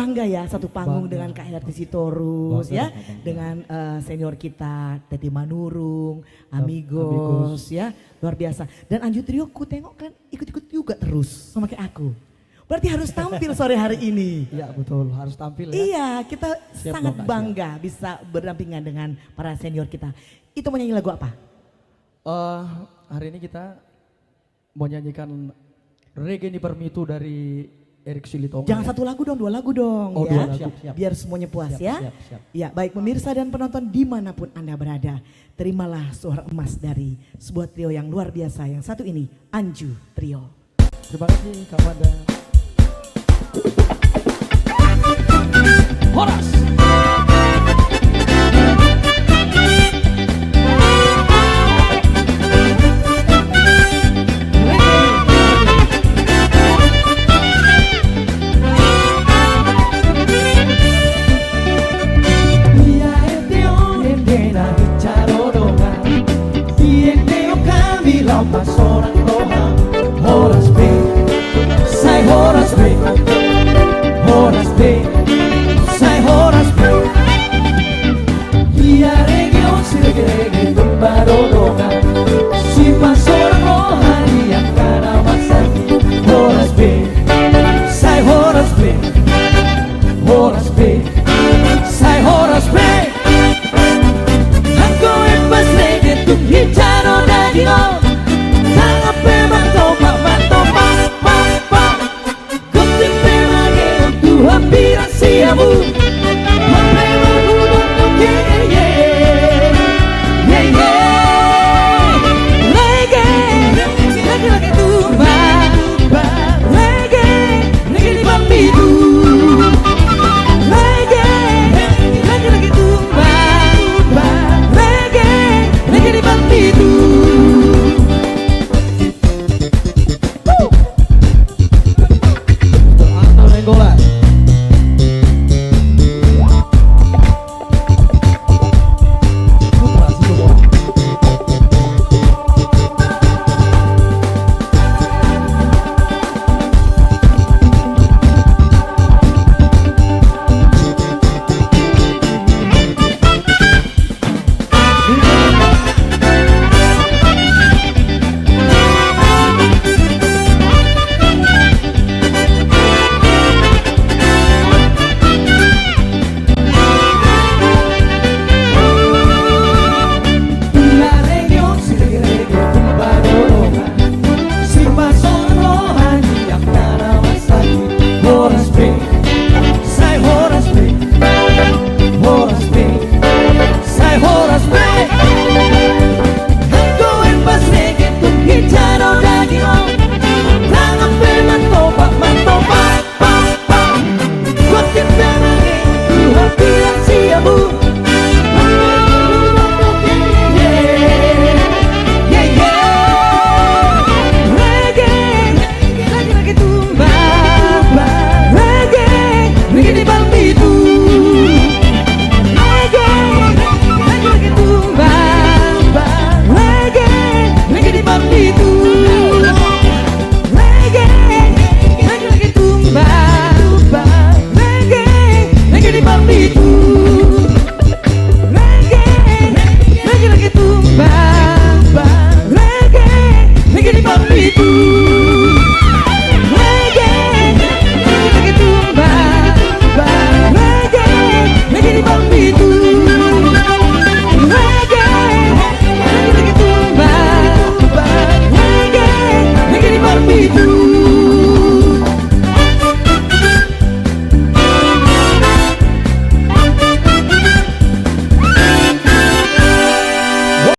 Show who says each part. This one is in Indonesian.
Speaker 1: Bangga ya satu panggung
Speaker 2: Bangga.
Speaker 1: dengan Kak Herti Sitorus
Speaker 2: Bangga,
Speaker 1: ya,
Speaker 2: bangga.
Speaker 1: dengan senior kita Teti Manurung,
Speaker 2: Amigos.
Speaker 1: Amigos ya, luar biasa. Dan Anju Trio ku tengok kan ikut-ikut juga terus sama kayak aku. Berarti harus tampil sore hari ini.
Speaker 2: Iya betul, harus tampil ya.
Speaker 1: Iya, kita
Speaker 2: Siap
Speaker 1: sangat
Speaker 2: dong, Kak,
Speaker 1: bangga bisa berdampingan dengan para senior kita. Itu mau nyanyi lagu apa?
Speaker 2: Hari ini kita mau nyanyikan Reggae Ni Permitu dari Erik Silitonga.
Speaker 1: Jangan satu lagu dong, dua lagu dong
Speaker 2: Oh,
Speaker 1: ya.
Speaker 2: dua lagu. Siap.
Speaker 1: Biar semuanya puas
Speaker 2: Siap,
Speaker 1: ya.
Speaker 2: siap.
Speaker 1: Ya, baik pemirsa dan penonton dimanapun Anda berada. Terimalah suara emas dari sebuah trio yang luar biasa. Yang satu ini, Anju Trio.
Speaker 2: Terima kasih Kak Wanda. Horas.
Speaker 3: Pasoran rohan, horas B, sai horas B, horas B, sai horas B. Via region si reggae tumbarodoga, si pasoran rohan yang kana masaki, horas B, sai horas B, horas B, sai horas B. Aku emas reggae tum hijano dagino. Aspiração